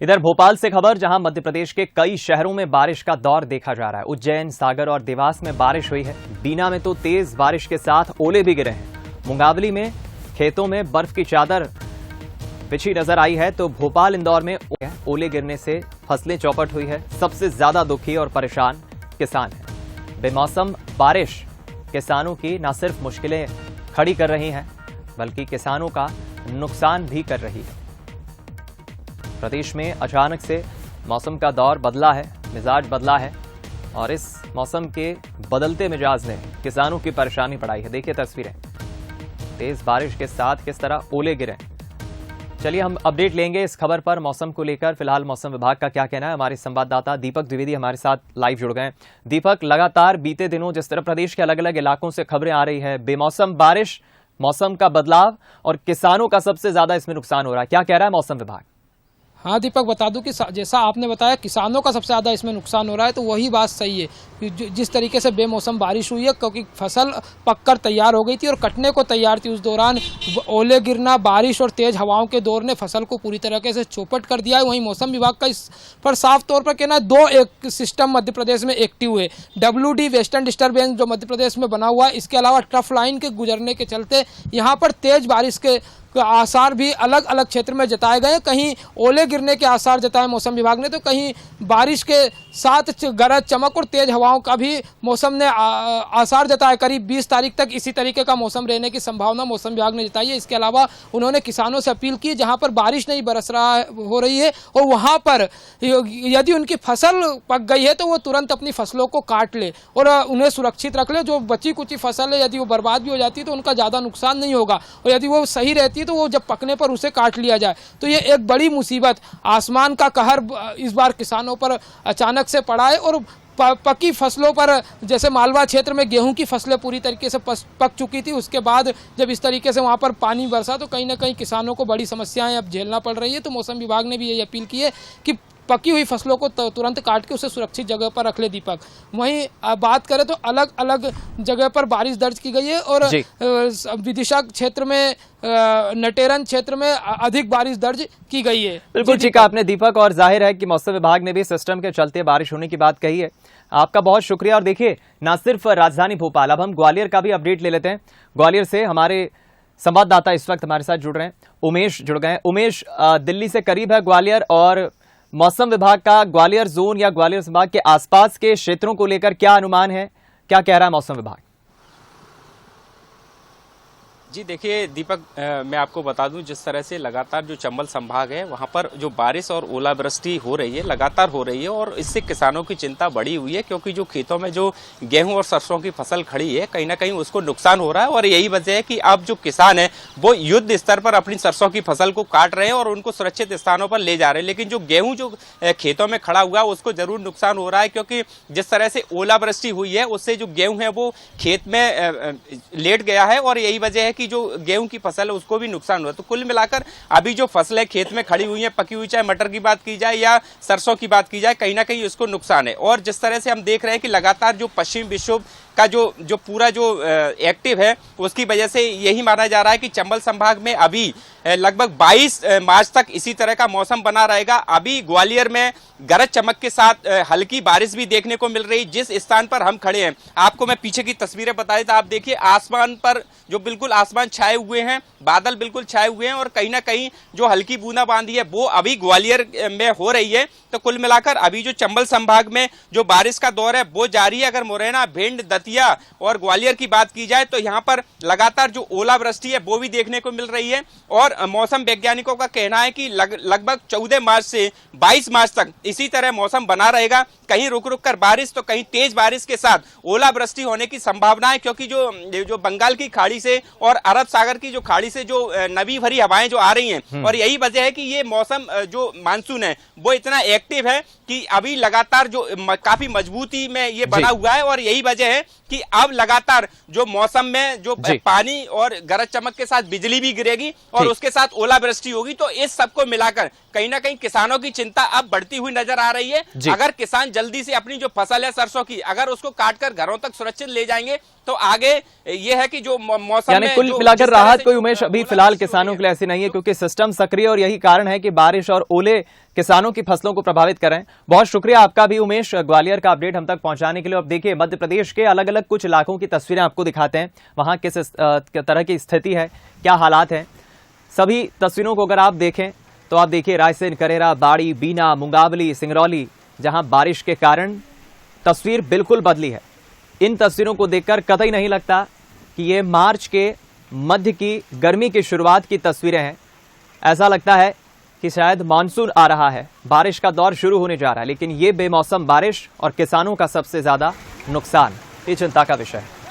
इधर भोपाल से खबर, जहां मध्य प्रदेश के कई शहरों में बारिश का दौर देखा जा रहा है। उज्जैन, सागर और देवास में बारिश हुई है। बीना में तो तेज बारिश के साथ ओले भी गिरे हैं। मुंगावली में खेतों में बर्फ की चादर बिछी नजर आई है, तो भोपाल, इंदौर में ओले गिरने से फसलें चौपट हुई है। सबसे ज्यादा दुखी और परेशान किसान हैं। बेमौसम बारिश किसानों की न सिर्फ मुश्किलें खड़ी कर रही है, बल्कि किसानों का नुकसान भी कर रही है। प्रदेश में अचानक से मौसम का दौर बदला है, मिजाज बदला है, और इस मौसम के बदलते मिजाज ने किसानों की परेशानी बढ़ाई है। देखिए तस्वीरें, तेज बारिश के साथ किस तरह ओले गिरे। चलिए हम अपडेट लेंगे इस खबर पर, मौसम को लेकर। फिलहाल मौसम विभाग का क्या कहना है, हमारे संवाददाता दीपक द्विवेदी हमारे साथ लाइव जुड़ गए। दीपक, लगातार बीते दिनों जिस तरह प्रदेश के अलग अलग इलाकों से खबरें आ रही है, बेमौसम बारिश, मौसम का बदलाव और किसानों का सबसे ज्यादा इसमें नुकसान हो रहा है, क्या कह रहा है मौसम विभाग? हाँ दीपक, बता दूं कि जैसा आपने बताया किसानों का सबसे ज़्यादा इसमें नुकसान हो रहा है, तो वही बात सही है कि जिस तरीके से बेमौसम बारिश हुई है, क्योंकि फसल पककर तैयार हो गई थी और कटने को तैयार थी। उस दौरान ओले गिरना, बारिश और तेज हवाओं के दौर ने फसल को पूरी तरीके से चौपट कर दिया है। वहीं मौसम विभाग का इस पर साफ तौर पर कहना है, दो एक सिस्टम मध्य प्रदेश में एक्टिव है। WD वेस्टर्न डिस्टर्बेंस जो मध्य प्रदेश में बना हुआ है, इसके अलावा ट्रफ लाइन के गुजरने के चलते यहाँ पर तेज बारिश के आसार भी अलग अलग क्षेत्र में जताए गए। कहीं ओले गिरने के आसार जताए मौसम विभाग ने, तो कहीं बारिश के साथ गरज, चमक और तेज हवाओं का भी मौसम ने आसार जताए। करीब 20 तारीख तक इसी तरीके का मौसम रहने की संभावना मौसम विभाग ने जताई है। इसके अलावा उन्होंने किसानों से अपील की, जहां पर बारिश नहीं बरस हो रही है और वहां पर यदि उनकी फसल पक गई है तो वो तुरंत अपनी फसलों को काट ले और उन्हें सुरक्षित रख ले। जो बची कुची फसल है, यदि वो बर्बाद भी हो जाती है तो उनका ज़्यादा नुकसान नहीं होगा, और यदि वो सही रहती है तो वो जब पकने पर उसे काट लिया जाए। तो ये एक बड़ी मुसीबत, आसमान का कहर इस बार किसानों पर अचानक से पड़ा है। और पकी फसलों पर, जैसे मालवा क्षेत्र में गेहूं की फसलें पूरी तरीके से पक चुकी थी, उसके बाद जब इस तरीके से वहां पर पानी बरसा तो कहीं ना कहीं किसानों को बड़ी समस्याएं अब झेलना पड़ रही है। तो मौसम विभाग ने भी यही अपील की है कि पकी हुई फसलों को तुरंत काट के उसे सुरक्षित जगह पर रख ले। दीपक, वहीं बात करें तो अलग अलग जगह पर बारिश दर्ज की गई है, और विदिशा क्षेत्र में, नटेरन क्षेत्र में अधिक बारिश दर्ज की गई है। बिल्कुल ठीक है आपने दीपक, और जाहिर है कि मौसम विभाग ने भी सिस्टम के चलते बारिश होने की बात कही है। आपका बहुत शुक्रिया। और देखिए, न सिर्फ राजधानी भोपाल, अब हम ग्वालियर का भी अपडेट ले लेते हैं। ग्वालियर से हमारे संवाददाता इस वक्त हमारे साथ जुड़ रहे हैं, उमेश जुड़ गए। उमेश, दिल्ली से करीब है ग्वालियर, और मौसम विभाग का ग्वालियर जोन या ग्वालियर संभाग के आसपास के क्षेत्रों को लेकर क्या अनुमान है, क्या कह रहा है मौसम विभाग? जी देखिए दीपक, मैं आपको बता दूं, जिस तरह से लगातार जो चंबल संभाग है वहां पर जो बारिश और ओलावृष्टि हो रही है, लगातार हो रही है, और इससे किसानों की चिंता बढ़ी हुई है, क्योंकि जो खेतों में जो गेहूं और सरसों की फसल खड़ी है, कहीं ना कहीं उसको नुकसान हो रहा है। और यही वजह है कि अब जो किसान है वो युद्ध स्तर पर अपनी सरसों की फसल को काट रहे हैं और उनको सुरक्षित स्थानों पर ले जा रहे हैं। लेकिन जो गेहूं जो खेतों में खड़ा हुआ है उसको जरूर नुकसान हो रहा है, क्योंकि जिस तरह से ओलावृष्टि हुई है उससे जो गेहूं है वो खेत में लेट गया है, और यही वजह है कि जो गेहूं की फसल है उसको भी नुकसान हुआ। तो कुल मिलाकर अभी जो फसलें खेत में खड़ी हुई हैं, पकी हुई, चाहे मटर की बात की जाए या सरसों की बात की जाए, कहीं ना कहीं इसको नुकसान है। और जिस तरह से हम देख रहे हैं कि लगातार जो पश्चिम विक्षोभ का जो पूरा जो एक्टिव है, उसकी वजह से यही माना जा रहा है कि चंबल संभाग में अभी लगभग 22 मार्च तक इसी तरह का मौसम बना रहेगा। अभी ग्वालियर में गरज चमक के साथ हल्की बारिश भी देखने को मिल रही। जिस स्थान पर हम खड़े हैं, आपको मैं पीछे की तस्वीरें बता देता, आप देखिए आसमान पर जो बिल्कुल आसमान छाए हुए हैं, बादल बिल्कुल छाए हुए हैं, और कहीं ना कहीं जो हल्की बूंदाबांदी है वो अभी ग्वालियर में हो रही है। तो कुल मिलाकर अभी जो चंबल संभाग में जो बारिश का दौर है वो जारी है। अगर मुरैना, भिंड, दतिया और ग्वालियर की बात की जाए तो यहाँ पर लगातार जो ओलावृष्टि है वो भी देखने को मिल रही है। और मौसम वैज्ञानिकों का कहना है कि लगभग 14 मार्च से 22 मार्च तक इसी तरह मौसम बना रहेगा। कहीं रुक रुक कर बारिश तो कहीं तेज बारिश के साथ ओलावृष्टि होने की संभावना है, क्योंकि जो बंगाल की खाड़ी से और अरब सागर की जो खाड़ी से जो नमी भरी हवाएं जो आ रही हैं, और यही वजह है कि ये मौसम जो मानसून है वो इतना एक्टिव है कि अभी लगातार जो काफी मजबूती में ये बना हुआ है। और यही वजह है कि अब लगातार जो मौसम में जो पानी और गरज चमक के साथ बिजली भी गिरेगी और उसके साथ ओलावृष्टि होगी। तो इस सबको मिलाकर कहीं ना कहीं किसानों की चिंता अब बढ़ती हुई नजर आ रही है। अगर किसान जल्दी से अपनी जो फसल है सरसों की, अगर उसको काटकर घरों तक सुरक्षित ले जाएंगे तो आगे ये है कि जो मौसम यानी में कुल जो मिलाकर जिस तरह राहत से कोई जो उमेश अभी ओलावृष्टि फिलहाल हो किसानों रही के लिए ऐसी नहीं है, क्योंकि सिस्टम सक्रिय और यही कारण है कि बारिश और ओले किसानों की फसलों को प्रभावित कर रहे हैं। बहुत शुक्रिया आपका भी उमेश, ग्वालियर का अपडेट हम तक पहुंचाने के लिए। अब देखिए मध्य प्रदेश के अलग अलग कुछ इलाकों की तस्वीरें आपको दिखाते हैं, वहां किस तरह की स्थिति है, क्या हालात है। सभी तस्वीरों को अगर आप देखें तो आप देखिए रायसेन, करेरा, बाड़ी, बीना, मुंगावली, सिंगरौली, जहां बारिश के कारण तस्वीर बिल्कुल बदली है। इन तस्वीरों को देखकर कतई नहीं लगता कि ये मार्च के मध्य की गर्मी की शुरुआत की तस्वीरें हैं। ऐसा लगता है कि शायद मानसून आ रहा है, बारिश का दौर शुरू होने जा रहा है। लेकिन ये बेमौसम बारिश और किसानों का सबसे ज्यादा नुकसान, ये चिंता का विषय है।